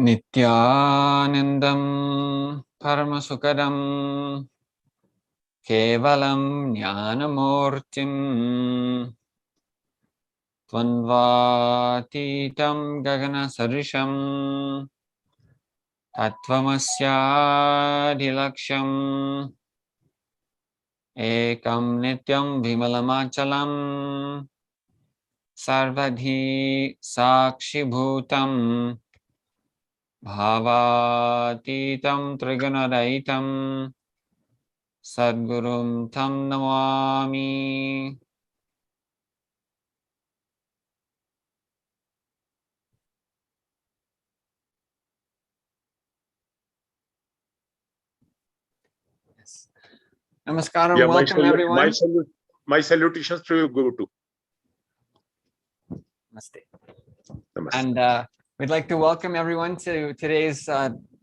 Nithyanandam Paramasukadam Kevalam Jnanamurtim Tvanvatitam Gagana Sarisham Tattvamasyadilaksham Ekam Nityam Vimalamachalam Sarvadhi Sakshi Bhutam Bhavatitam Trigunadaitam Sadgurum Tam Namami. Yes. Namaskaram, Yeah, welcome everyone. My salutations to you, Guru. Namaste. Namaste. And we'd like to welcome everyone to today's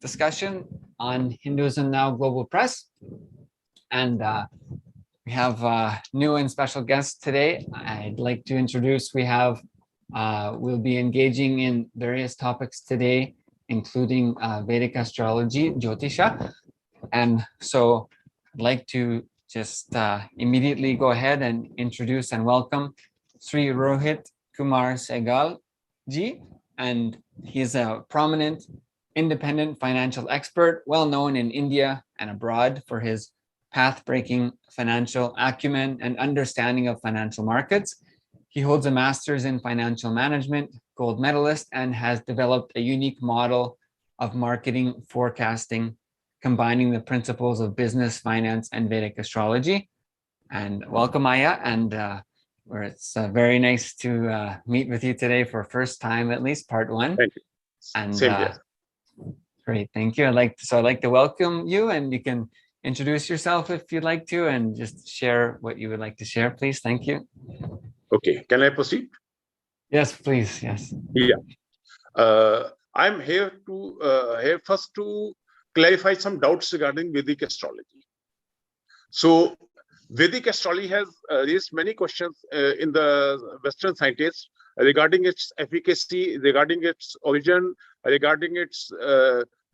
discussion on Hinduism Now Global Press. And we have new and special guests today. I'd like to introduce, we'll be engaging in various topics today, including Vedic astrology, Jyotisha. And so I'd like to just immediately go ahead and introduce and welcome Sri Rohit Kumar Sehgal ji, and he's a prominent independent financial expert, well known in India and abroad for his path-breaking financial acumen and understanding of financial markets. He holds a master's in financial management, gold medalist, and has developed a unique model of marketing forecasting, combining the principles of business, finance, and Vedic astrology. And welcome, Maya, and it's very nice to meet with you today for first time, at least part one. Thank you. And Same here. Great, thank you. I'd like to welcome you, and you can introduce yourself if you'd like to, and just share what you would like to share, please. Thank you. Okay, can I proceed? Yes, please. Yes. Yeah. I'm here first to clarify some doubts regarding Vedic astrology. So, Vedic astrology has raised many questions in the Western scientists regarding its efficacy, regarding its origin, regarding its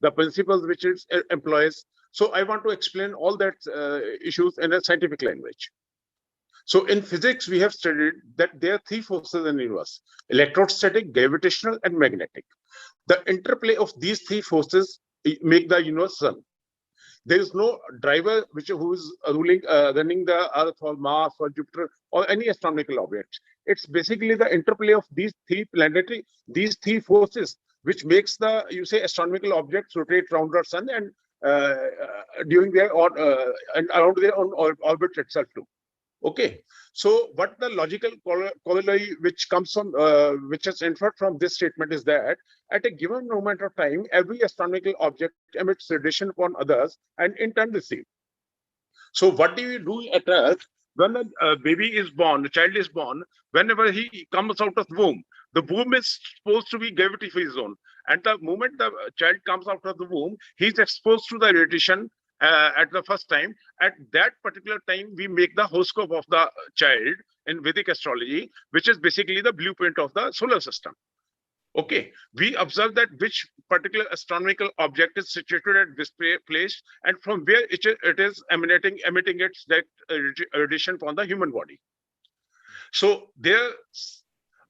the principles which it employs. So, I want to explain all that issues in a scientific language. So in physics, we have studied that there are three forces in the universe: electrostatic, gravitational, and magnetic. The interplay of these three forces make the universe run. There is no driver who is running the Earth or Mars or Jupiter or any astronomical object. It's basically the interplay of these three forces which makes the astronomical objects rotate around our sun and during their and around their own orbit itself too. Okay, so what the logical corollary which comes from, which is inferred from this statement is that at a given moment of time, every astronomical object emits radiation upon others and in turn receive. So what do we do at Earth when a baby is born, a child is born? Whenever he comes out of the womb is supposed to be gravity-free zone. And the moment the child comes out of the womb, he's exposed to the radiation at the first time. At that particular time, we make the horoscope of the child in Vedic astrology, which is basically the blueprint of the solar system. Okay, we observe that which particular astronomical object is situated at this place and from where it is emitting its radiation from the human body. So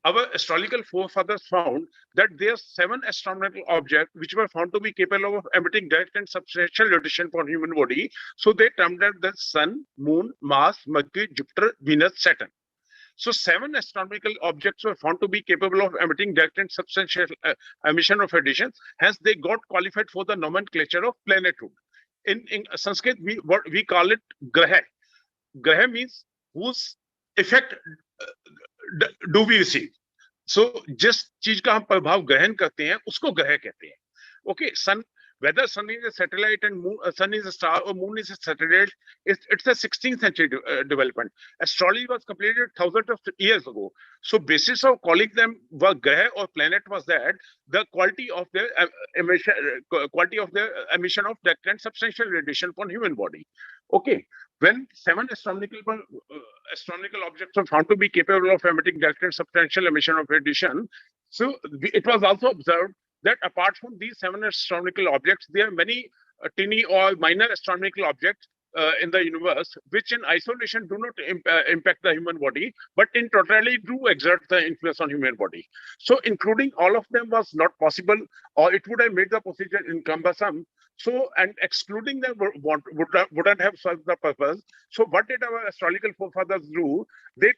our astrological forefathers found that there are 7 astronomical objects which were found to be capable of emitting direct and substantial radiation from human body. So they termed them the Sun, Moon, Mars, Mercury, Jupiter, Venus, Saturn. So 7 astronomical objects were found to be capable of emitting direct and substantial emission of radiation. Hence, they got qualified for the nomenclature of planethood. In Sanskrit, we call it graha. Graha means whose effect do we receive. So जिस चीज का हम प्रभाव ग्रहण करते हैं उसको ग्रह कहते हैं. Okay, whether sun is a satellite and sun is a star or moon is a satellite, it's a 16th century development. Astrology was completed thousands of years ago. So basis of calling them graha or planet was that the quality of their emission of direct and substantial radiation upon human body. Okay, when 7 astronomical objects were found to be capable of emitting direct and substantial emission of radiation, so it was also observed that apart from these 7 astronomical objects, there are many tiny or minor astronomical objects in the universe, which in isolation do not impact the human body, but in totality do exert the influence on human body. So including all of them was not possible, or it would have made the procedure cumbersome. So, and excluding them wouldn't have served the purpose. So what did our astrological forefathers do? They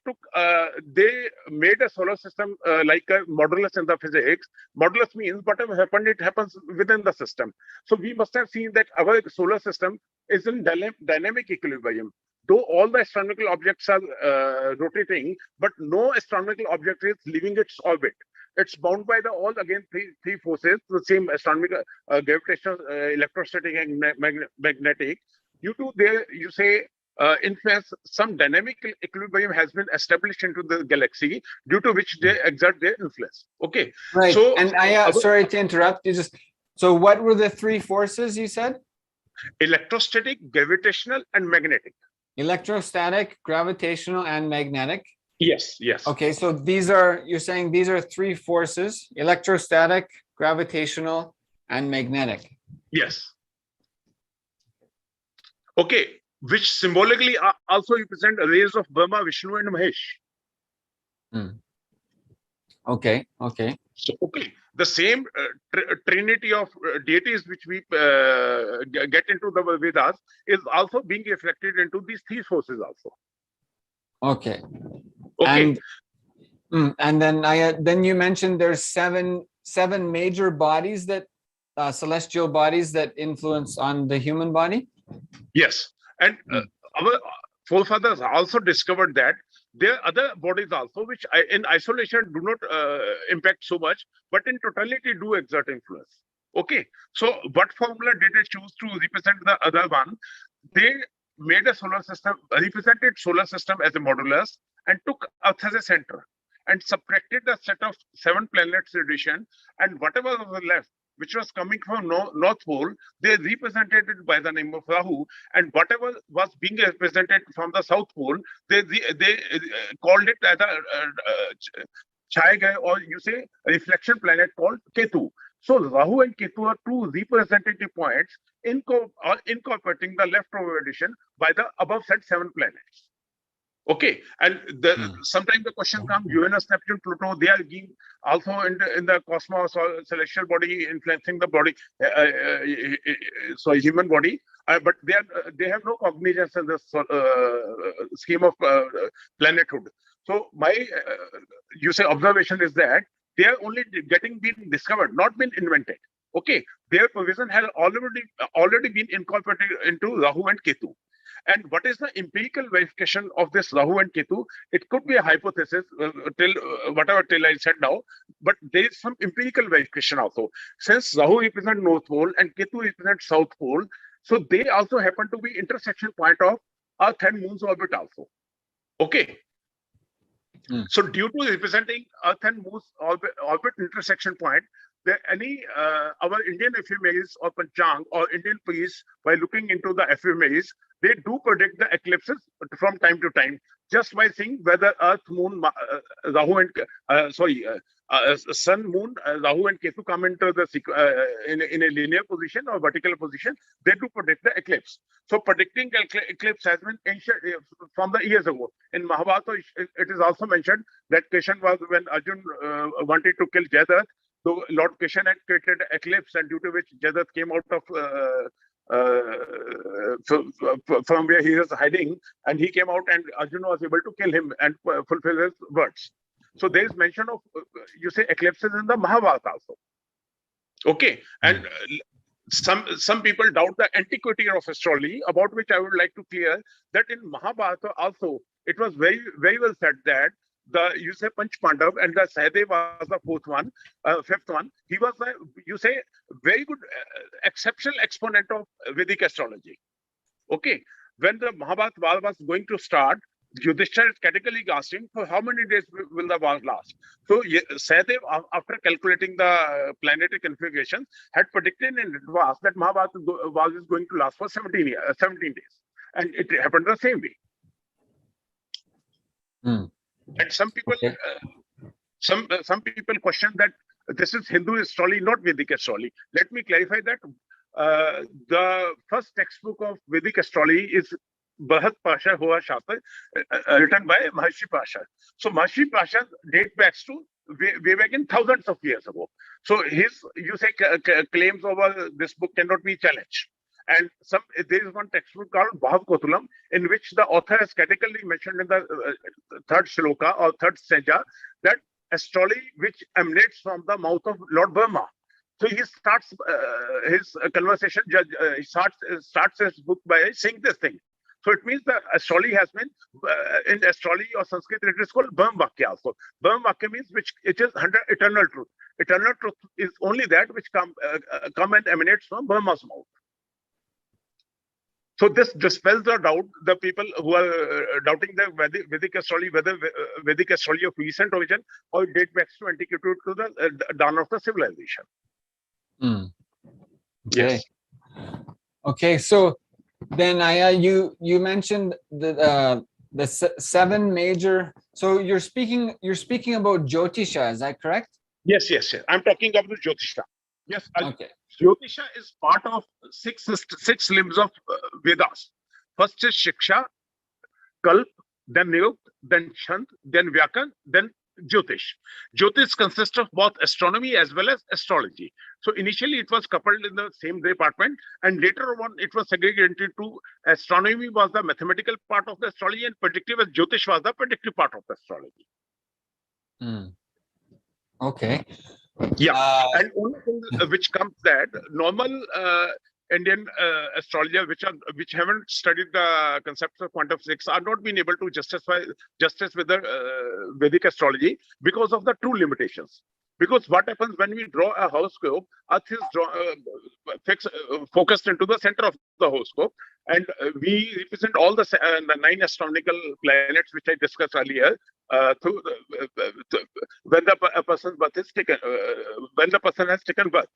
made a solar system like a modulus in the physics. Modulus means whatever happened, it happens within the system. So we must have seen that our solar system is in dynamic equilibrium. Though all the astronomical objects are rotating, but no astronomical object is leaving its orbit. It's bound by three forces, the same astronomical, gravitational, electrostatic, and magnetic. Due to their, influence, some dynamic equilibrium has been established into the galaxy, due to which they exert their influence. Okay. Right. So, and sorry to interrupt. So what were the three forces you said? Electrostatic, gravitational, and magnetic. Electrostatic, gravitational, and magnetic. Yes, yes. Okay, so you're saying these are three forces: electrostatic, gravitational, and magnetic. Yes. Okay, which symbolically also represent rays of Brahma, Vishnu, and Mahesh. Okay. So, the same trinity of deities which we get into the Vedas is also being reflected into these three forces also. Okay. And then you mentioned there's seven major bodies that celestial bodies that influence on the human body. Yes, and our forefathers also discovered that there are other bodies also which in isolation do not impact so much, but in totality do exert influence. Okay, so what formula did they choose to represent the other one? They made a solar system, represented solar system as a modulus, and took Earth as a center, and subtracted the set of 7 planets radiation, and whatever was left, which was coming from North Pole, they represented it by the name of Rahu, and whatever was being represented from the South Pole, they called it as a Chai, or a reflection planet called Ketu. So Rahu and Ketu are two representative points incorporating the leftover radiation by the above said 7 planets. Okay, and sometimes the question comes: Uranus, Neptune, Pluto, they are also in the cosmos or celestial body, influencing the body, human body, but they have no cognizance in this scheme of planethood. So my observation is that they are only being discovered, not been invented. Okay, their provision has already been incorporated into Rahu and Ketu. And what is the empirical verification of this Rahu and Ketu? It could be a hypothesis till I said now, but there is some empirical verification also. Since Rahu represents North Pole and Ketu represents South Pole, so they also happen to be intersection point of Earth and Moon's orbit also. Okay. So due to representing Earth and Moon's orbit intersection point, our Indian ephemeris or Panchang or Indian priests, by looking into the ephemeris, they do predict the eclipses from time to time, just by seeing whether Earth, Moon, Rahu and Sun, Moon, Rahu and Ketu come into the in a linear position or vertical position. They do predict the eclipse. So predicting eclipse has been ancient from the years ago. In Mahabharata, it is also mentioned that Kishan was when Arjun wanted to kill Jayadratha. So Lord Kishan had created an eclipse, and due to which Jayadratha came out of from where he was hiding, and he came out, and Arjuna was able to kill him and fulfill his words. So there is mention of eclipses in the Mahabharata also. Okay, and some people doubt the antiquity of astrology, about which I would like to clear that in Mahabharata also it was very, very well said that Panch Pandav and the Sehgal was the fifth one. He was very good, exceptional exponent of Vedic astrology. Okay, when the Mahabharata war was going to start, Jyotisha categorically asked him, for how many days will the war last? So Sehgal, after calculating the planetary configurations, had predicted in advance that Mahabharata war is going to last for 17 days, and it happened the same way. And some people, some people question that This is Hindu astrology, not Vedic astrology. Let me clarify that. The first textbook of Vedic astrology is Bahat Pasha Hua Shastra, written by Maharshi Pasha. So Maharshi Pasha date back to way back in thousands of years ago. So his, you say, claims over this book cannot be challenged. And there is one textbook called Bhav Kotulam, in which the author has categorically mentioned in the third shloka or third stanza that astrology which emanates from the mouth of Lord Brahma. So he starts his conversation, he starts his book by saying this thing. So it means that astrology has been, in astrology or Sanskrit, it is called Brahma Vakya also. Brahma Vakya means which it is eternal truth. Eternal truth is only that which come and emanates from Brahma's mouth. So this dispels the doubt, the people who are doubting the Vedic astrology, whether Vedic astrology of recent origin or it dates back to antiquity to the dawn of the civilization. Okay. Yes. Okay, so then you mentioned the seven major. So you're speaking about Jyotisha, is that correct? Yes. I'm talking about the Jyotisha. Yes. Okay. Jyotisha is part of six limbs of Vedas. First is Shiksha, Kalp, then Niyuk, then Chand, then Vyakan, then Jyotish. Jyotish consists of both astronomy as well as astrology. So initially it was coupled in the same department, and later on it was segregated into astronomy was the mathematical part of the astrology, and predictive as Jyotish was the predictive part of the astrology. Okay. Yeah, and only thing which comes that normal Indian astrologer which haven't studied the concepts of quantum physics are not being able to justice with the Vedic astrology because of the true limitations. Because what happens when we draw a horoscope, Earth is focused into the center of the horoscope, and we represent all the 9 astronomical planets which I discussed earlier. When the person's birth is taken, when the person has taken birth.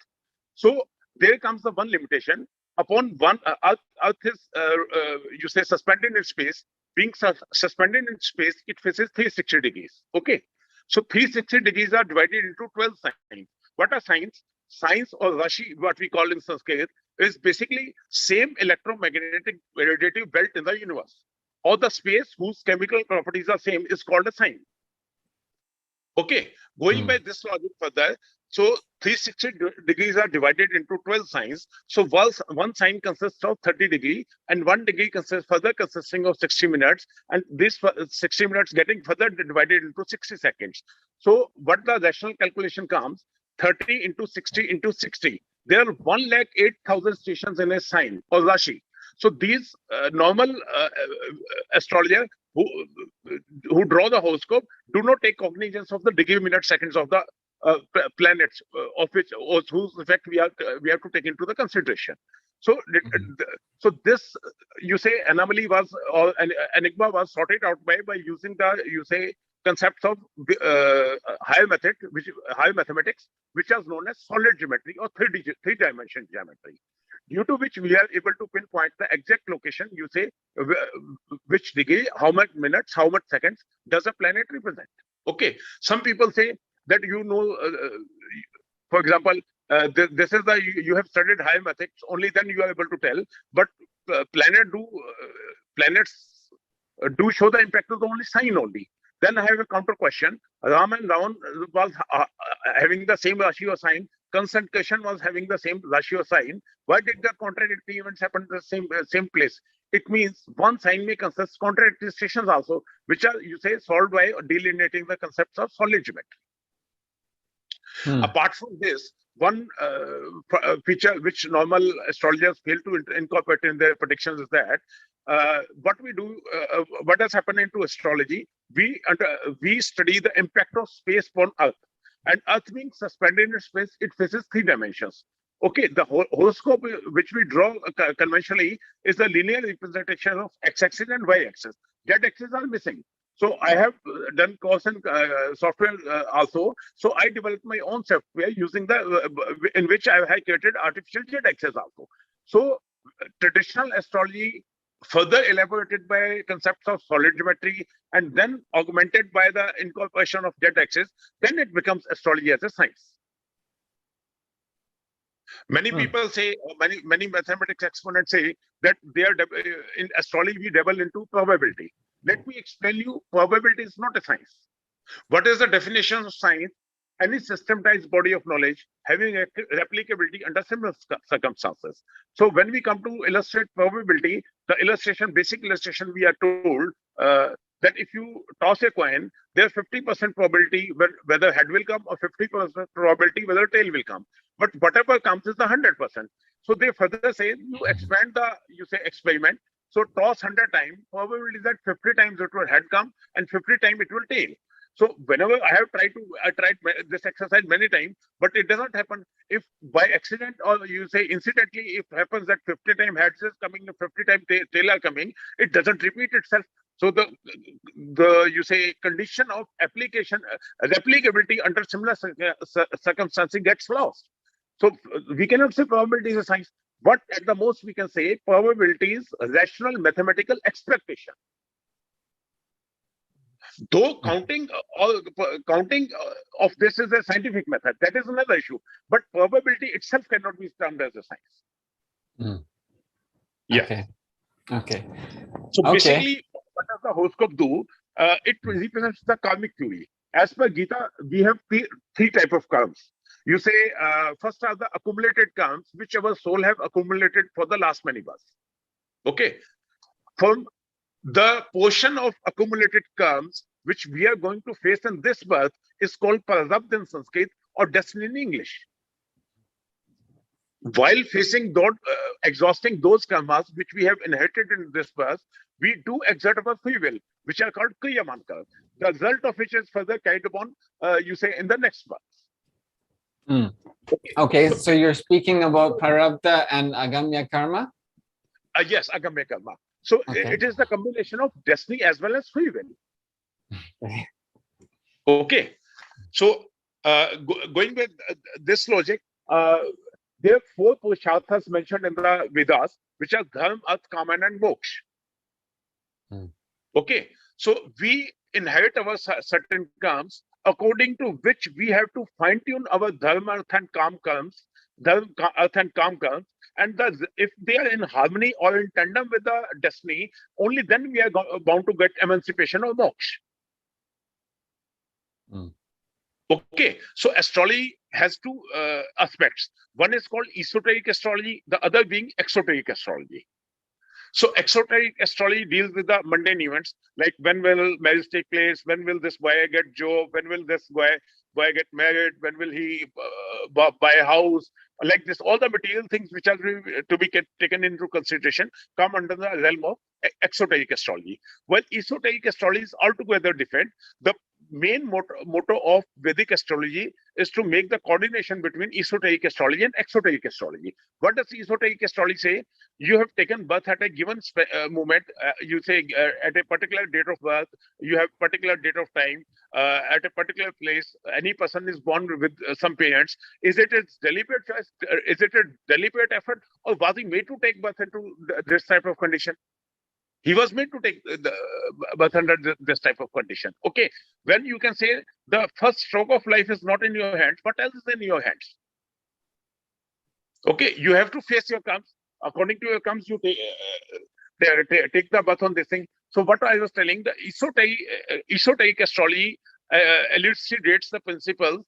So there comes the one limitation. Upon one, Earth is, you say, suspended in space. Being suspended in space, it faces 360 degrees. Okay. So 360 degrees are divided into 12 signs. What are signs? Signs or Rashi, what we call in Sanskrit, is basically same electromagnetic radiative belt in the universe. Or the space whose chemical properties are same is called a sign. Okay, going by this logic further, so 360 degrees are divided into 12 signs. So one sign consists of 30 degrees, and 1 degree consisting of 60 minutes, and this 60 minutes getting further divided into 60 seconds. So what the rational calculation comes, 30 into 60 into 60. There are 108,000 stations in a sign or Rashi. So these normal astrologers who draw the horoscope do not take cognizance of the degree, minute, seconds of the planets, of whose effect we have to take into the consideration. So, so this, you say, anomaly was, or enigma was sorted out by using the, you say, concepts of higher mathematics, which is known as solid geometry or three-dimension geometry, due to which we are able to pinpoint the exact location, you say, which degree, how much minutes, how much seconds does a planet represent. Okay, some people say that, for example, this is the, you have studied higher mathematics, only then you are able to tell, but planets do show the impact of the only sign only. Then I have a counter question. Ram and Ravan was having the same Rashi or sign. Concentration was having the same Rashi or sign. Why did the contradictory events happen in the same place? It means one sign may consist contradictory stations also, which are, you say, solved by delineating the concepts of solid geometry. Apart from this, one feature which normal astrologers fail to incorporate in their predictions is that what we do, what has happened into astrology, we study the impact of space upon Earth, and Earth being suspended in space, it faces 3 dimensions. Okay, the horoscope which we draw conventionally is the linear representation of x-axis and y-axis. Z-axis are missing. So I have done course in software also. So I developed my own software using in which I have created artificial z-axis also. So traditional astrology, further elaborated by concepts of solid geometry and then augmented by the incorporation of z-axis, then it becomes astrology as a science. Many people say, many mathematics exponents say that they are in astrology we dabble into probability. Let me explain you. Probability is not a science. What is the definition of science? Any systematized body of knowledge having a replicability under similar circumstances. So when we come to illustrate probability, the illustration, basic illustration, we are told that if you toss a coin, there's 50% probability whether head will come or 50% probability whether tail will come. But whatever comes is the 100%. So they further say you expand the, you say experiment. So toss 100 times, probability is that 50 times it will head come and 50 times it will tail. So whenever I tried this exercise many times, but it doesn't happen. If by accident or you say incidentally, if happens that 50 times heads is coming, 50 times tail are coming, it doesn't repeat itself. So the you say condition of application, replicability under similar circumstances gets lost. So we cannot say probability is a science, but at the most we can say probability is rational mathematical expectation. Though counting of this is a scientific method, that is another issue. But probability itself cannot be termed as a science. Yeah. Okay. So basically, what does the horoscope do? It represents the karmic theory. As per Gita, we have three types of karmas. You say first are the accumulated karmas, which our soul have accumulated for the last many births. Okay. From the portion of accumulated karmas which we are going to face in this birth is called prarabdha in Sanskrit or destiny in English. While facing those, exhausting those karmas which we have inherited in this birth, we do exert our free will, which are called kriyaman karma. The result of which is further carried upon, you say, in the next birth. Okay, so you're speaking about prarabdha and agamya karma? Yes, agamya karma. So it is the combination of destiny as well as free will. Okay. So going with this logic, there are four purusharthas mentioned in the Vedas, which are dharma, artha, kama, and moksha. Okay. So we inherit our certain karmas according to which we have to fine tune our dharma, artha, and kama karmas, dharma, artha, and kama karmas. And if they are in harmony or in tandem with the destiny, only then we are bound to get emancipation or moksha. Okay, so astrology has two aspects. One is called esoteric astrology, the other being exoteric astrology. So exoteric astrology deals with the mundane events, like when will marriage take place, when will this boy get job, when will this boy get married, when will he buy a house, like this. All the material things which are to be taken into consideration come under the realm of exoteric astrology. While esoteric astrology is altogether different. The main motto of Vedic astrology is to make the coordination between esoteric astrology and exoteric astrology. What does esoteric astrology say? You have taken birth at a given moment. You say at a particular date of birth, you have particular date of time, at a particular place. Any person is born with some parents. Is it a deliberate choice? Is it a deliberate effort, or was he made to take birth into this type of condition? He was made to take the birth under this type of condition. Okay, when you can say the first stroke of life is not in your hands, what else is in your hands? Okay, you have to face your karmas. According to your karmas, you take the birth on this thing. So what I was telling, the esoteric astrology elucidates the principle.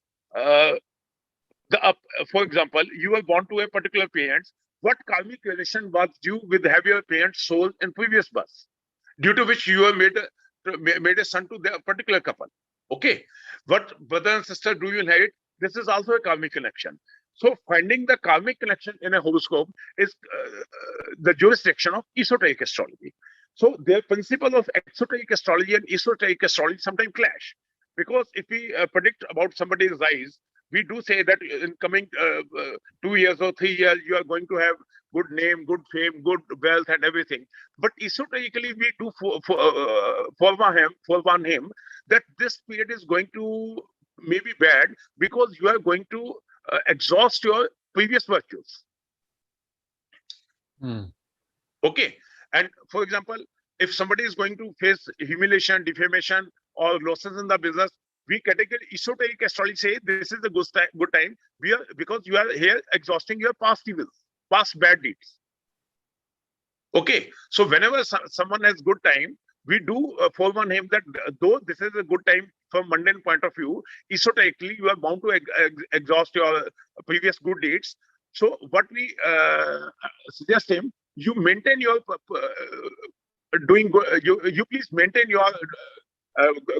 For example, you were born to a particular parents. What karmic relation was due with have your parents' soul in previous births, due to which you were made a son to the particular couple. Okay, what brother and sister do you inherit? This is also a karmic connection. So finding the karmic connection in a horoscope is the jurisdiction of esoteric astrology. So the principle of exoteric astrology and esoteric astrology sometimes clash, because if we predict about somebody's rise, we do say that in coming 2 years or 3 years, you are going to have good name, good fame, good wealth, and everything. But esoterically, we do forewarn him that this period is going to maybe bad because you are going to exhaust your previous virtues. Okay. And for example, if somebody is going to face humiliation, defamation, or losses in the business, we categorically esoteric astrology say this is a good time. Because you are here exhausting your past evils, past bad deeds. Okay, so whenever someone has good time, we do forewarn him that though this is a good time from mundane point of view, esoterically you are bound to exhaust your previous good deeds. So what we suggest him, you maintain your doing good. You please maintain your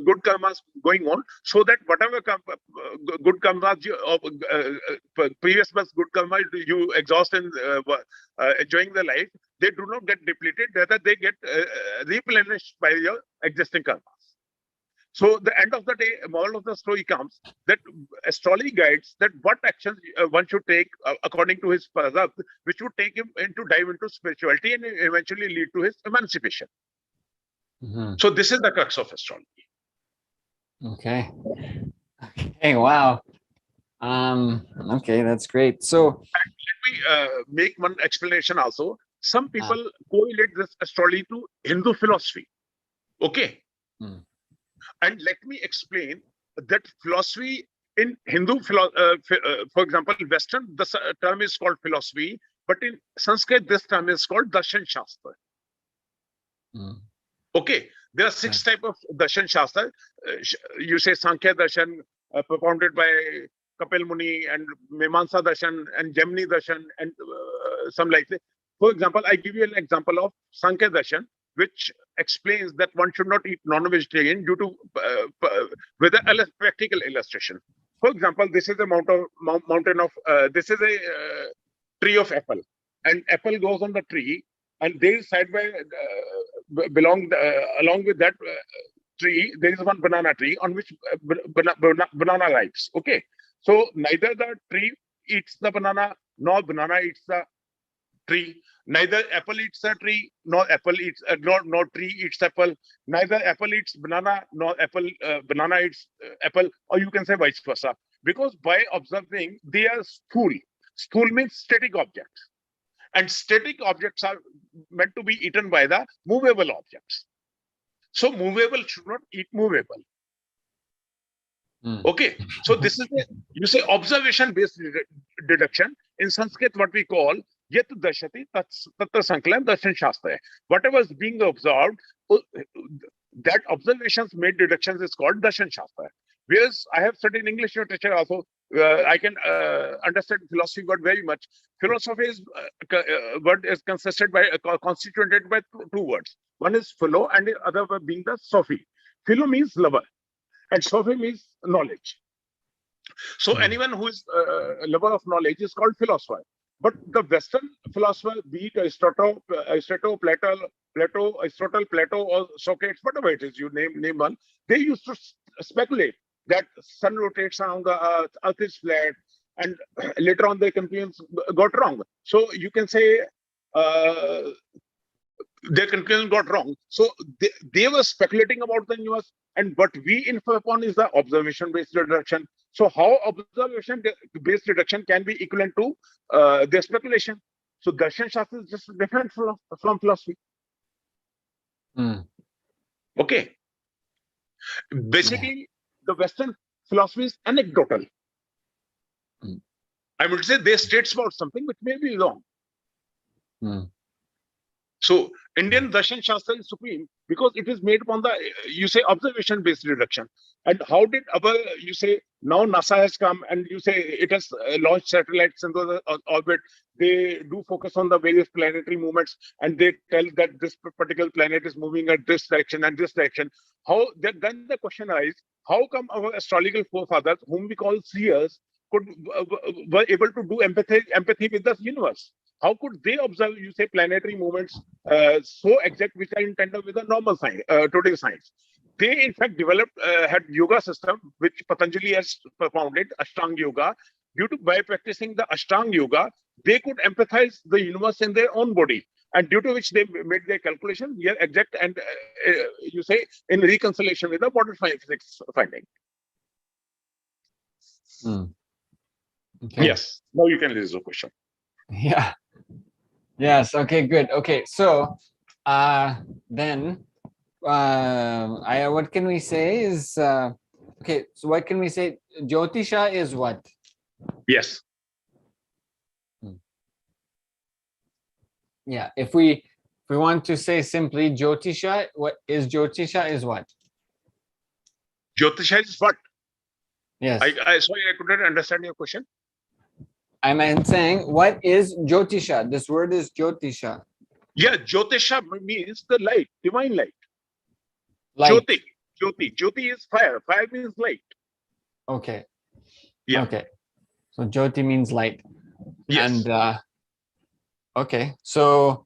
good karmas going on, so that whatever good karmas previous month's good karma you exhaust in enjoying the life, they do not get depleted, rather they get replenished by your existing karmas. So the end of the day, moral of the story comes that astrology guides that what actions one should take according to his path, which would take him dive into spirituality and eventually lead to his emancipation. So this is the crux of astrology. Okay. Okay. Wow. Okay, that's great. So let me make one explanation also. Some people correlate this astrology to Hindu philosophy. Okay. And let me explain that philosophy in Hindu, for example, Western, the term is called philosophy, but in Sanskrit, this term is called Darshan Shastra. Okay, there are 6 types of Darshan Shastra. You say Sankhya Darshan, propounded by Kapil Muni, and Mimamsa Darshan, and Gemini Darshan, and some like that. For example, I give you an example of Sankhya Darshan, which explains that one should not eat non-vegetarian due to with a practical illustration. For example, this is a mountain of this is a tree of apple, and apple grows on the tree, and there is side by along with that tree, there is one banana tree on which banana ripes. Okay, so neither the tree eats the banana nor banana eats the tree. Neither apple eats the tree nor apple eats nor tree eats apple. Neither apple eats banana nor banana eats apple, or you can say vice versa. Because by observing, they are stool. Stool means static objects, and static objects are meant to be eaten by the movable objects. So movable should not eat movable. Okay, so this is you say observation-based deduction. In Sanskrit, what we call yat dashati tatra sankalam darshan shastra. Whatever is being observed, that observations made deductions is called darshan shastra. Whereas I have studied English literature also, I can understand philosophy word very much. Philosophy is word is constituted by 2 words. One is philo, and the other word being the sophy. Philo means lover, and sophy means knowledge. So anyone who is a lover of knowledge is called philosopher. But the Western philosopher, be it Aristotle, Plato, or Socrates, whatever it is, you name one, they used to speculate that sun rotates around the earth is flat, and later on their conclusions got wrong. So you can say their conclusion got wrong. So they were speculating about the universe, and what we infer upon is the observation-based deduction. So how observation-based deduction can be equivalent to their speculation? So Darshan Shastra is just different from philosophy. Okay. Basically, the Western philosophy is anecdotal. I would say they states about something which may be wrong. So Indian Darshan Shastra is supreme because it is made upon the, you say, observation-based deduction. And how did you say, now NASA has come and you say it has launched satellites into the orbit. They do focus on the various planetary movements, and they tell that this particular planet is moving at this direction and this direction. Then the question arises, how come our astrological forefathers, whom we call seers, were able to do empathy with the universe? How could they observe, you say, planetary movements so exact, which are in tandem with the normal science, today's science? They, in fact, had yoga system, which Patanjali has propounded, Ashtanga Yoga. By practicing the Ashtanga Yoga, they could empathize the universe in their own body, and due to which they made their calculation here exact and, you say, in reconciliation with the modern physics finding. Okay. Yes. Now you can raise the question. Yeah. Yes. Okay, good. Okay. So then what can we say is okay, so what can we say? Jyotisha is what? Yes. Yeah, if we want to say simply Jyotisha, what is Jyotisha is what? Jyotisha is what? Yes. Sorry, I couldn't understand your question. I meant saying, what is Jyotisha? This word is Jyotisha. Yeah, Jyotisha means the light, divine light. Light. Jyoti is fire. Fire means light. Okay. Yeah. Okay. So Jyoti means light. Yes. And okay. So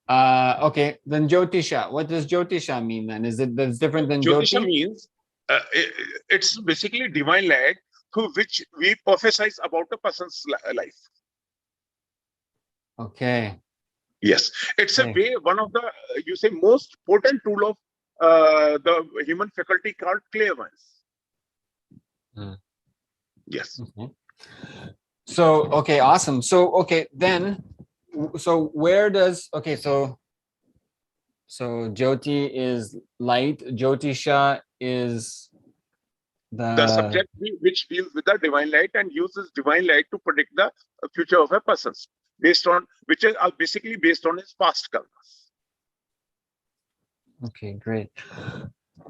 okay, then Jyotisha. What does Jyotisha mean then? Is it that's different than Jyotisha Jyoti? means it's basically divine light through which we prophesize about a person's life. Okay. Yes, it's a Okay. way, one of the, you say, most potent tool of the human faculty called clairvoyance. Yes. Okay. So, okay, awesome. So, okay, then, so where does, okay, so Jyoti is light, Jyotisha is The subject which deals with the divine light and uses divine light to predict the future of a person, based on which are basically based on his past karmas. Okay, great.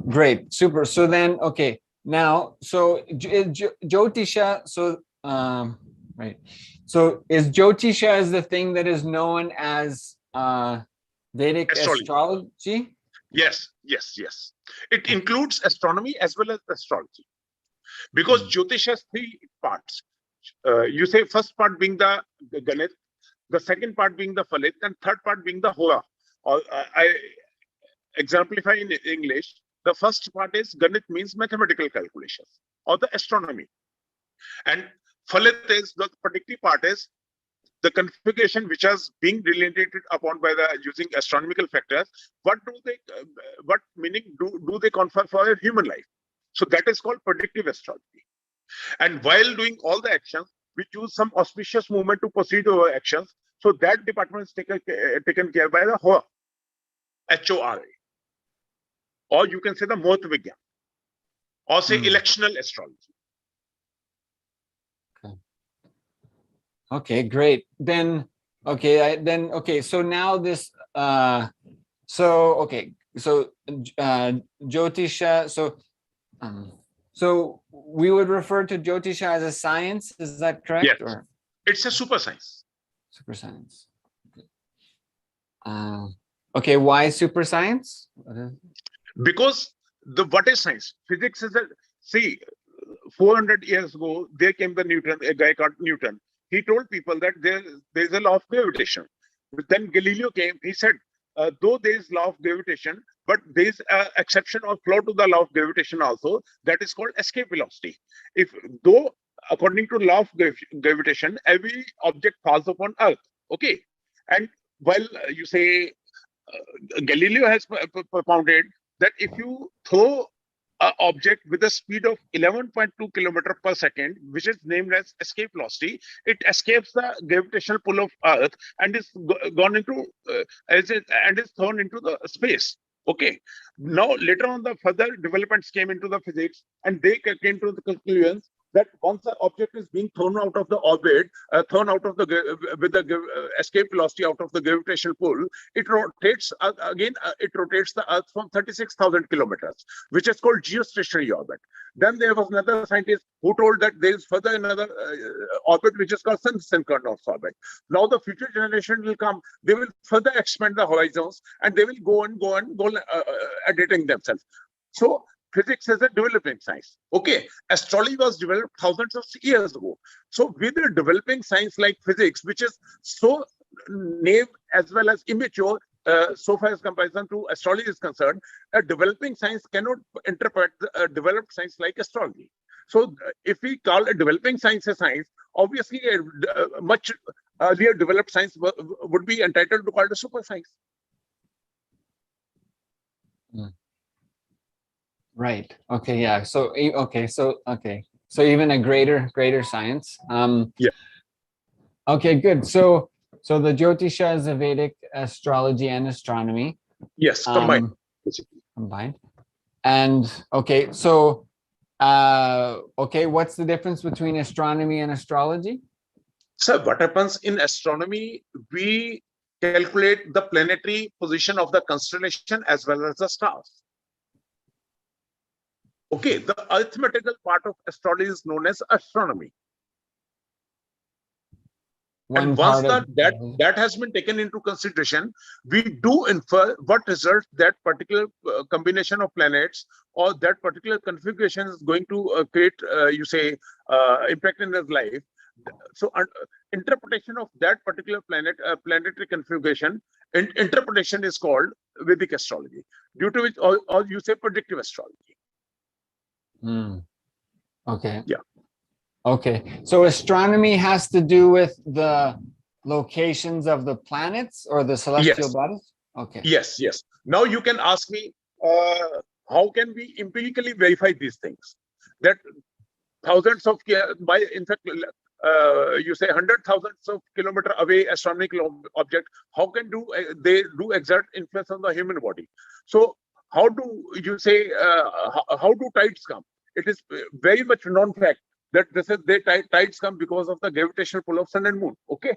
Great, super. So then, okay, now, so Jyotisha, so, right. So is Jyotisha is the thing that is known as Vedic astrology? Yes. It includes astronomy as well as astrology. Because Jyotish has three parts. You say first part being the Ganit, the second part being the Phalit, and third part being the Hoa. Or I exemplify in English. The first part is Ganit, means mathematical calculations or the astronomy. And Phalit is the predictive part, is the configuration which is being related upon by the using astronomical factors. What meaning do they confer for a human life? So that is called predictive astrology. And while doing all the actions, we choose some auspicious movement to proceed over actions. So that department is taken care by the HORA, HORA. Or you can say the Muhurt Vigyan, or say electional astrology. Okay, great. Then, okay, okay. So now this, Jyotisha. So we would refer to Jyotisha as a science. Is that correct? Yes. Or it's a super science. Super science. Okay. Why super science? Because what is science? Physics is 400 years ago, there came the Newton, a guy called Newton. He told people that there is a law of gravitation. But then Galileo came, he said, though there is law of gravitation, but there is an exception or flaw to the law of gravitation also, that is called escape velocity. Though according to law of gravitation, every object falls upon Earth, okay? And while you say, Galileo has propounded that if you throw an object with a speed of 11.2 kilometer per second, which is named as escape velocity, it escapes the gravitational pull of Earth and is gone into and is thrown into the space. Okay. Now later on, the further developments came into the physics, and they came to the conclusion that once the object is being thrown out of the orbit, thrown out of the with the escape velocity out of the gravitational pull, it rotates again. It rotates the Earth from 36,000 kilometers, which is called geostationary orbit. Then there was another scientist who told that there is further another orbit which is called synchronous orbit. Now the future generation will come; they will further expand the horizons, and they will go editing themselves. So physics is a developing science. Okay, astrology was developed thousands of years ago. So with a developing science like physics, which is so naive as well as immature, so far as comparison to astrology is concerned, a developing science cannot interpret a developed science like astrology. So if we call a developing science a science, obviously a much earlier developed science would be entitled to call it a super science. Right. Okay. Yeah. So okay. So even a greater science. Yeah. Okay. Good. So the Jyotisha is a Vedic astrology and astronomy. Yes. Combined. Combined. And okay. So Okay, what's the difference between astronomy and astrology? So what happens in astronomy, we calculate the planetary position of the constellation as well as the stars. Okay, the arithmetical part of astrology is known as astronomy. And once that has been taken into consideration, we do infer what results that particular combination of planets or that particular configuration is going to create, impact in his life. So interpretation of that particular planetary configuration, interpretation is called Vedic astrology, due to which, or you say predictive astrology. Okay. Yeah. Okay, so astronomy has to do with the locations of the planets or the celestial bodies? Okay. Yes. Now you can ask me, how can we empirically verify these things? That thousands of, in fact, you say 100,000 of kilometer away astronomical object, how can they do exert influence on the human body? So how do you say, how do tides come? It is very much known fact that tides come because of the gravitational pull of sun and moon. Okay.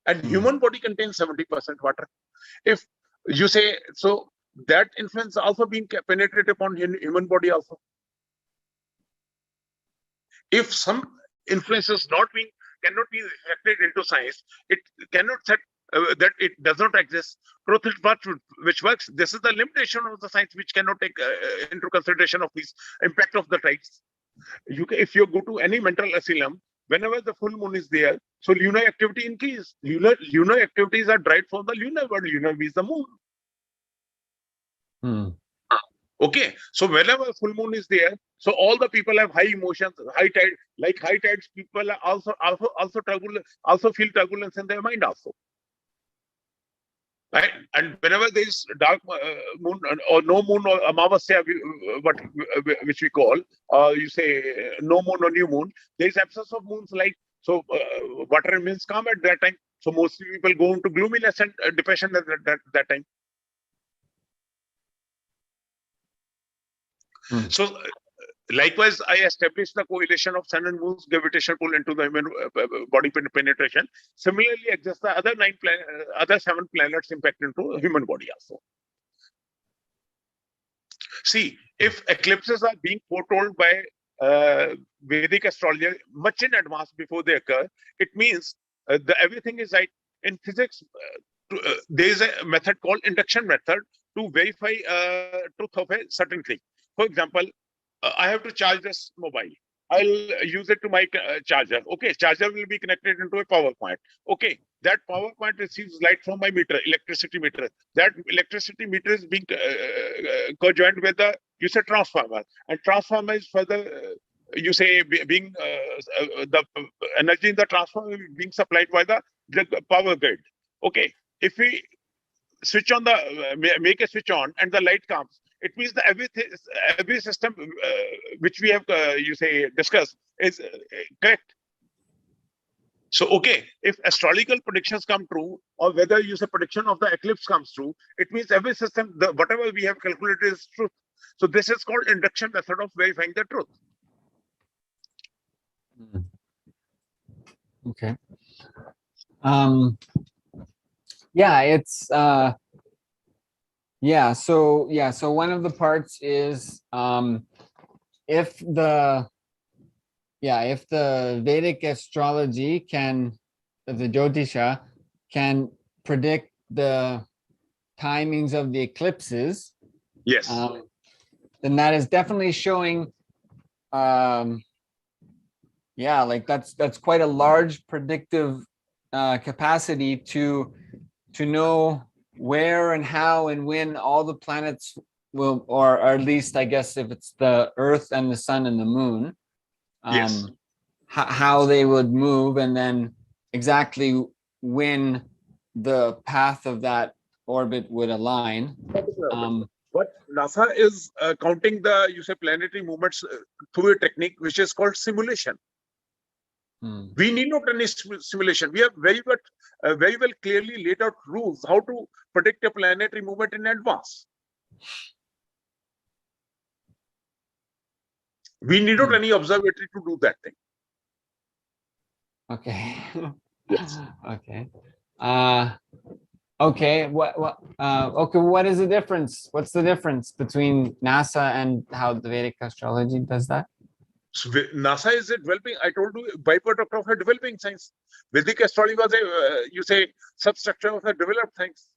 And human body contains 70% water. If you say so, that influence also being penetrated upon human body also. If some influence is cannot be reflected into science, it cannot set that it does not exist. Truth is what which works. This is the limitation of the science, which cannot take into consideration of this impact of the tides. If you go to any mental asylum, whenever the full moon is there, so lunar activity increases. Lunar activities are derived from the lunar world. Lunar means the moon. Okay, so whenever full moon is there, so all the people have high emotions, high tide. Like high tides, people are also turbulent, also feel turbulence in their mind also. Right? And whenever there is dark moon or no moon or Amavasya, which we call, you say no moon or new moon, there is absence of moon's light. So water remains calm at that time. So mostly people go into gloominess and depression at that time. So likewise, I established the correlation of sun and moon's gravitational pull into the human body penetration. Similarly, exists the other 7 planets impact into human body also. See, if eclipses are being foretold by Vedic astrology much in advance before they occur, it means everything is right. In physics, there is a method called induction method to verify truth of a certain thing. For example, I have to charge this mobile. I'll use it to my charger. Okay, charger will be connected into a power point. Okay, that power point receives light from my meter, electricity meter. That electricity meter is being conjoined with the transformer, and transformer is further being the energy in the transformer being supplied by the power grid. Okay, if we switch on make a switch on and the light comes, it means that every system which we have discussed is correct. So okay, if astrological predictions come true, or whether you say prediction of the eclipse comes true, it means every system, whatever we have calculated is truth. So this is called induction method of verifying the truth. Okay. Yeah, it's so one of the parts is if the Vedic astrology the Jyotisha can predict the timings of the eclipses, yes, then that is definitely showing like that's quite a large predictive capacity to know where and how and when all the planets will, or at least I guess if it's the Earth and the Sun and the Moon, yes, how they would move, and then exactly when the path of that orbit would align. But NASA is counting the planetary movements through a technique which is called simulation. We need not any simulation. We have very well clearly laid out rules how to predict a planetary movement in advance. We need not any observatory to do that thing. Okay. Yes. Okay. Okay. Okay. What is the difference? What's the difference between NASA and how the Vedic astrology does that? So NASA is a developing, I told you, byproduct of a developing science. Vedic astrology was a, you say, substructure of a developed science.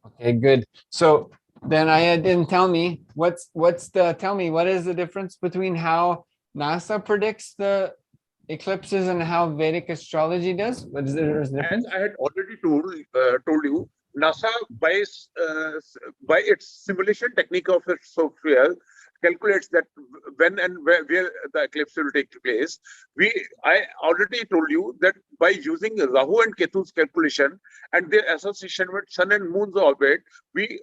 Okay, good. So then I didn't tell me what is the difference between how NASA predicts the eclipses and how Vedic astrology does? What is the difference? As I had already told you, NASA by its simulation technique of its software calculates that when and where the eclipse will take place. I already told you that by using Rahu and Ketu's calculation and their association with Sun and Moon's orbit, we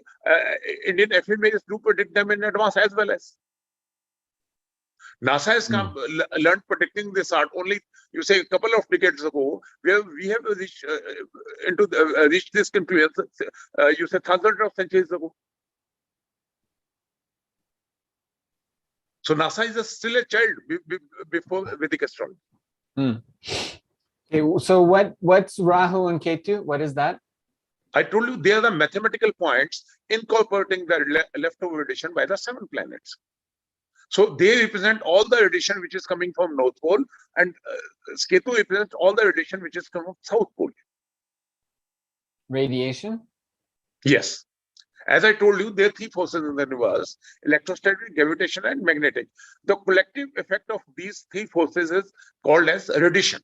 Indian FMAs do predict them in advance as well as. NASA has learned predicting this art only, you say, a couple of decades ago, where we have reached reached this conclusion, you say, thousands of centuries ago. So NASA is still a child before Vedic astrology. Okay, so what's Rahu and Ketu? What is that? I told you they are the mathematical points incorporating the leftover radiation by the 7 planets. So they represent all the radiation which is coming from North Pole, and Ketu represents all the radiation which is coming from South Pole. Radiation? Yes. As I told you, there are 3 forces in the universe: electrostatic, gravitational, and magnetic. The collective effect of these 3 forces is called as radiation.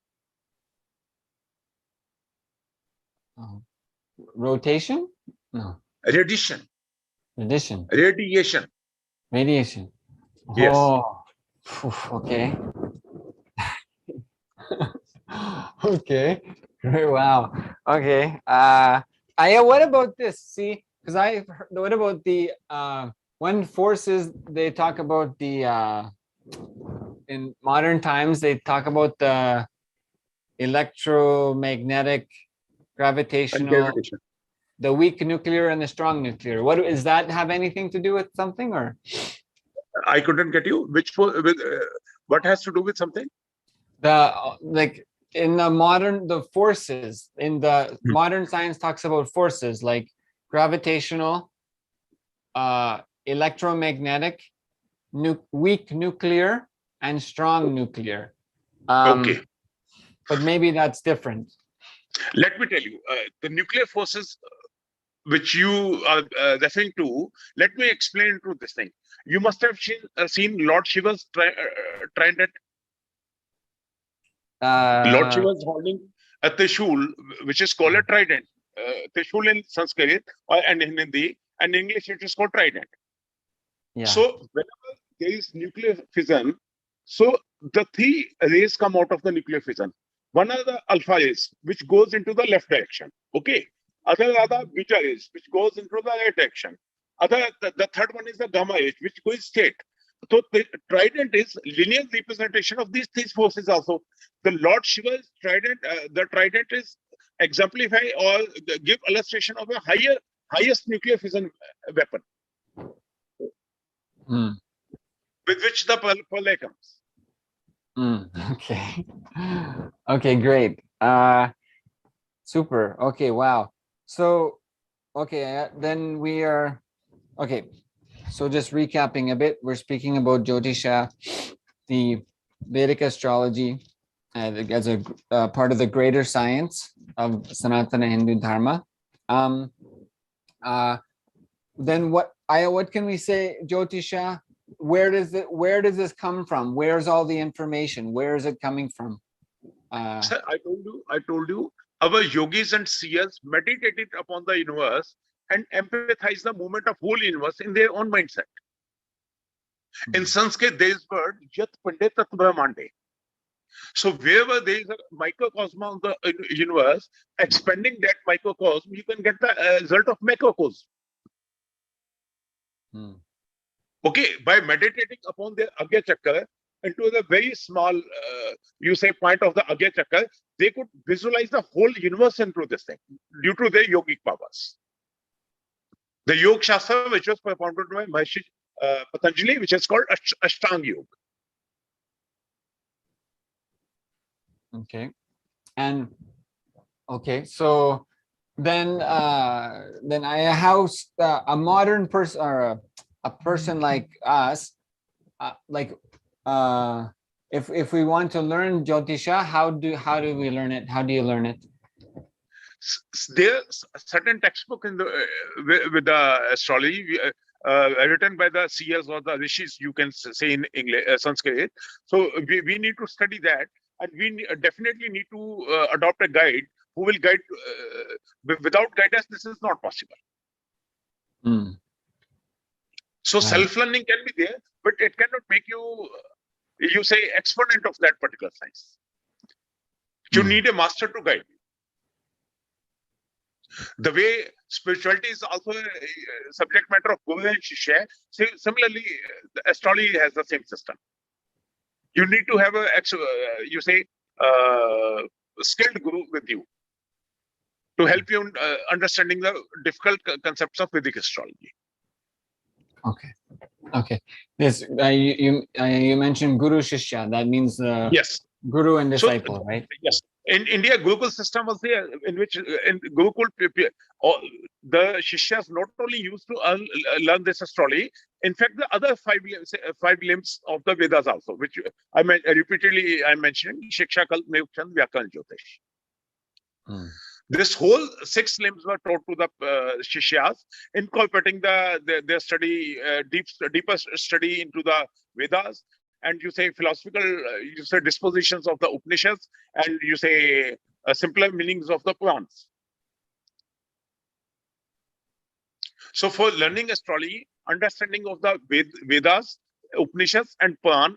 Rotation? No. Radiation. Radiation. Radiation. Radiation. Yes. Oh, okay. Okay. Wow. Okay. What about this? See, because I heard, what about the when forces they talk about the in modern times they talk about the electromagnetic, gravitational, the weak nuclear and the strong nuclear. What does that have anything to do with something, or? I couldn't get you. What has to do with something? Like in the forces in the modern science talks about forces like gravitational, electromagnetic, weak nuclear, and strong nuclear. Okay. But maybe that's different. Let me tell you, the nuclear forces which you are referring to, let me explain to this thing. You must have seen Lord Shiva's trident. Lord Shiva is holding a Trishul, which is called a trident. Trishul in Sanskrit and in Hindi, and in English it is called trident. Yeah. So whenever there is nuclear fission, so the 3 rays come out of the nuclear fission. One are the alpha rays, which goes into the left direction. Okay. Other are the beta rays, which goes into the right direction. The third one is the gamma rays, which goes straight. So the trident is linear representation of these 3 forces also. The Lord Shiva's trident, the trident is exemplify or give illustration of a highest nuclear fission weapon, with which the Pearl comes. Okay. Okay, great. Super. Okay, wow. So, okay, then we are, okay. So just recapping a bit, we're speaking about Jyotisha, the Vedic astrology, as a part of the greater science of Sanatana Hindu Dharma. Then what can we say, Jyotisha? Where does this come from? Where's all the information? Where is it coming from? Sir, I told you, our yogis and seers meditated upon the universe and empathize the movement of whole universe in their own mindset. In Sanskrit, there is word Yat Pandit Tat Brahmande. So wherever there is a microcosm of the universe, expanding that microcosm, you can get the result of macrocosm. Okay, by meditating upon the Agya Chakra into the very small, you say, point of the Agya Chakra, they could visualize the whole universe into this thing due to their yogic powers. The Yoga Shastra, which was propounded by Maharishi Patanjali, which is called Ashtanga Yoga. Okay. And okay, so then how a modern person or a person like us, if we want to learn Jyotisha, how do we learn it? How do you learn it? There's a certain textbook in the with the astrology written by the seers or the rishis, you can say in English, Sanskrit. So we need to study that, and we definitely need to adopt a guide who will guide. Without guidance, this is not possible. So self-learning can be there, but it cannot make you say exponent of that particular science. You need a master to guide you. The way spirituality is also a subject matter of Guru and Shishya, similarly, the astrology has the same system. You need to have a skilled guru with you to help you understanding the difficult concepts of Vedic astrology. Okay. This you mentioned Guru Shishya. That means yes, Guru and disciple, right? Yes. In India, Gurukul system was there, in which in Gurukul, the Shishyas not only used to learn this astrology, in fact, the other five limbs of the Vedas also, which I repeatedly I mentioned, Shiksha, Kalp, Nayukchand, Vyakaran, Jyotish. This whole 6 limbs were taught to the Shishyas, incorporating their study, deeper study into the Vedas, and you say philosophical, you say dispositions of the Upanishads, and you say simpler meanings of the Purans. So for learning astrology, understanding of the Vedas, Upanishads, and Puran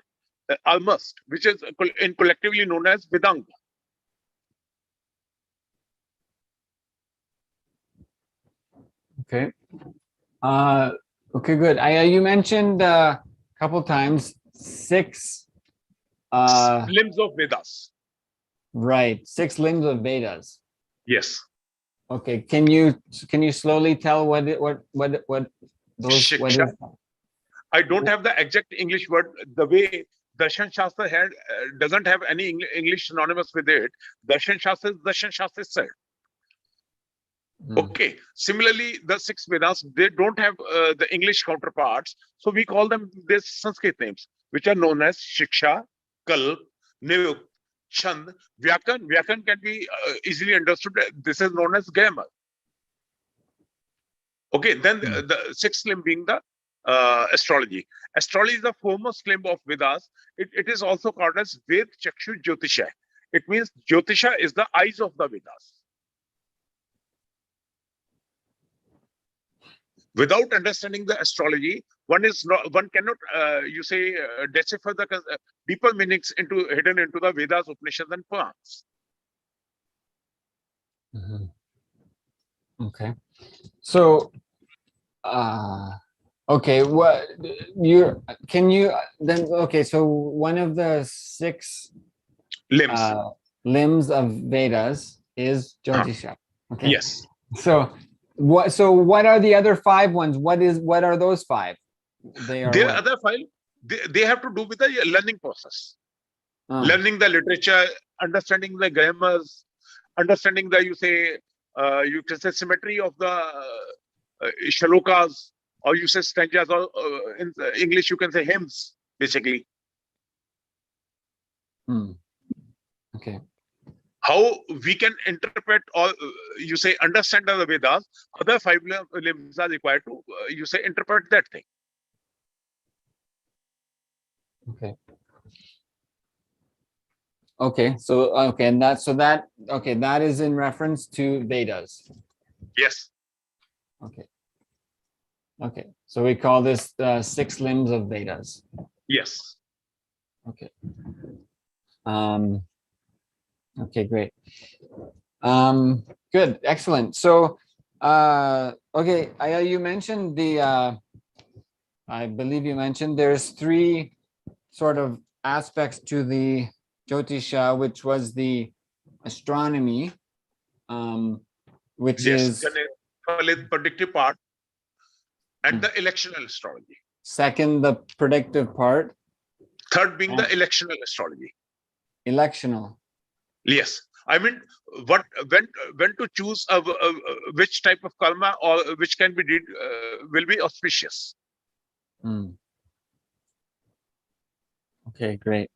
are must, which is collectively known as Vedanga. Okay. Okay, good. You mentioned a couple times 6 limbs of Vedas. Right, 6 limbs of Vedas. Yes. Okay, can you slowly tell what those Shiksha. what is? I don't have the exact English word. The way Darshan Shastra doesn't have any English synonymous with it. Darshan Shastra is Darshan Shastra itself. Okay. Similarly, the 6 Vedas, they don't have the English counterparts. So we call them these Sanskrit names, which are known as Shiksha, Kalp, Nayuk, Chand, Vyakaran. Vyakaran can be easily understood. This is known as grammar. Okay. Then the 6th limb being the astrology. Astrology is the foremost limb of Vedas. It is also called as Ved Chakshu Jyotisha. It means Jyotisha is the eyes of the Vedas. Without understanding the astrology, one cannot decipher the deeper meanings hidden into the Vedas, Upanishads, and Purans. Okay, so okay, what so one of the 6 limbs of Vedas is Jyotisha. Okay. Yes. So what are the other 5 ones? What are those 5? The other 5, they have to do with the learning process. Learning the literature, understanding the grammars, understanding the you can say symmetry of the shalokas, or you say stanzas, or in English you can say hymns, basically. Okay. How we can interpret or understand the Vedas, other 5 limbs are required to interpret that thing. Okay. Okay. So and that is in reference to Vedas. Yes. Okay. Okay. So we call this 6 limbs of Vedas. Yes. Okay. Okay, great. Good, excellent. So, okay, you mentioned I believe you mentioned there's 3 sort of aspects to the Jyotisha, which was the astronomy, which is predictive part. and the electional astrology. Second, the predictive part. Third being the And electional astrology. electional. Yes, I mean, when to choose which type of karma or which can be did will be auspicious. Mm. Okay, great.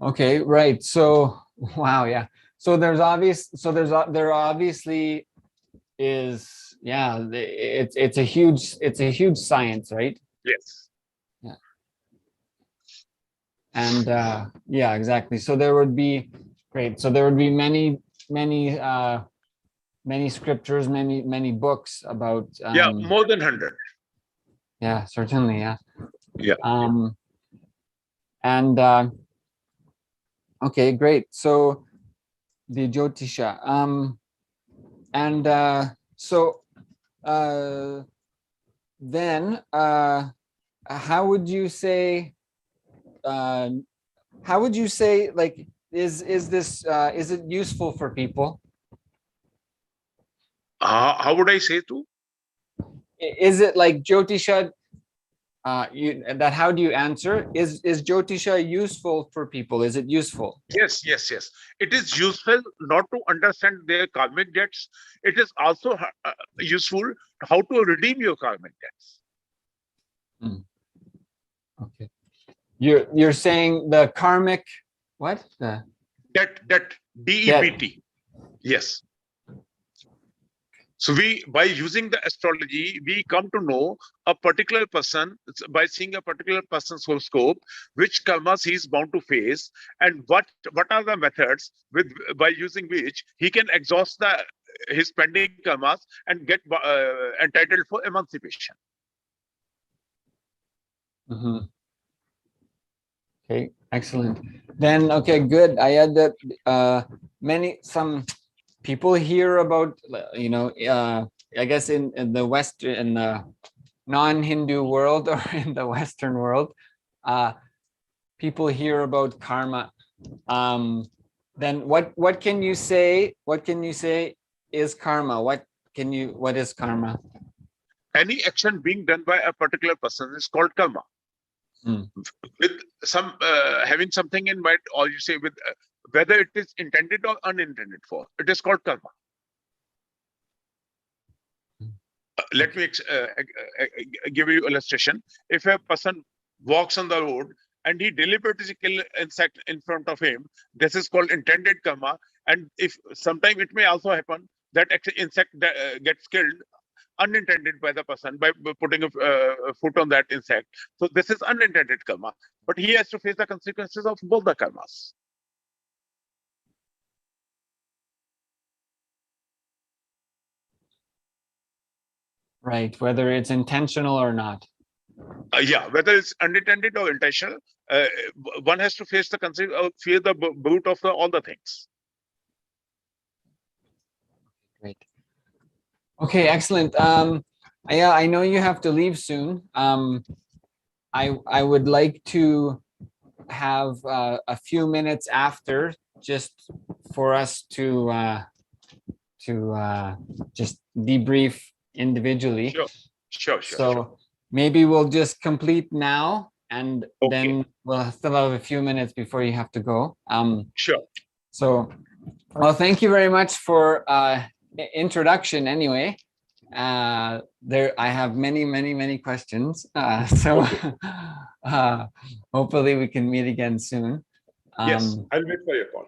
Okay, right. So, wow, yeah. So there obviously is, yeah, it's a huge science, right? Yes. Yeah. And yeah, exactly. So there would be, great. So there would be many scriptures, many books about Yeah, more than 100. yeah, certainly, yeah. Yeah. And okay, great. So the Jyotisha. And so then how would you say like is this is it useful for people? How would I say to? Is it like Jyotisha, that how do you answer? Is Jyotisha useful for people? Is it useful? Yes, yes, yes. It is useful not to understand their karmic debts. It is also useful how to redeem your karmic debts. Okay. You're saying the karmic what? The Debt, DEBT. Yes. So by using the astrology, we come to know a particular person by seeing a particular person's horoscope, which karmas he is bound to face, and what are the methods by using which he can exhaust his pending karmas and get entitled for emancipation. Mm-hmm. Okay, excellent. Then, okay, good. I had that some people hear about, I guess in the West, in the non-Hindu world or in the Western world, people hear about karma. Then what can you say? What can you say is karma? What is karma? Any action being done by a particular person is called karma. With some having something in mind, or you say with whether it is intended or unintended for, it is called karma. Let me give you illustration. If a person walks on the road and he deliberately kills insect in front of him, this is called intended karma. And if sometime it may also happen that insect gets killed unintended by the person by putting a foot on that insect. So this is unintended karma, but he has to face the consequences of both the karmas. Right, whether it's intentional or not. Yeah, whether it's unintended or intentional, one has to face the fear the boot of all the things. Great. Okay, excellent. Yeah, I know you have to leave soon. I would like to have a few minutes after just for us to just debrief individually. Sure. So maybe we'll just complete now, and then we'll still have a few minutes before you have to go. Sure. So, well, thank you very much for introduction. Anyway, I have many questions. So hopefully we can meet again soon. Yes, I'll wait for your call.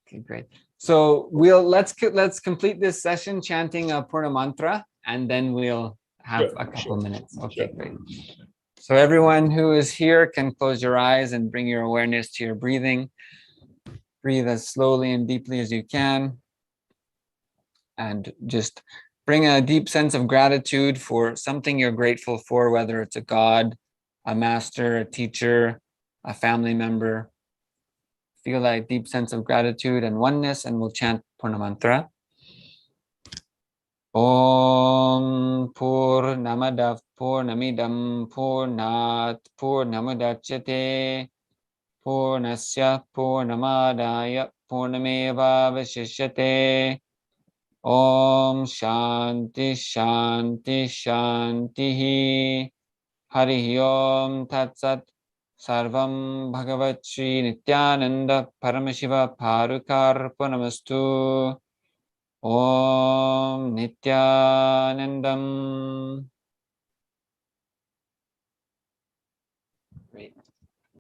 Okay, great. So let's complete this session chanting a Purna mantra, and then we'll have a couple minutes. Okay, great. So everyone who is here can close your eyes and bring your awareness to your breathing. Breathe as slowly and deeply as you can. And just bring a deep sense of gratitude for something you're grateful for, whether it's a God, a master, a teacher, a family member. Feel that deep sense of gratitude and oneness, and we'll chant Purna mantra. Om Purnamadav Purnamidam Purnat Purnamudachyate Purnasya Purnamadaya Purnameva Vashishyate. Om Shanti Shanti Shanti. Hari Om Tat Sat. Sarvam Bhagavat Shri Nithyananda Paramashiva Parukarpanamastu. Om Nithyanandam.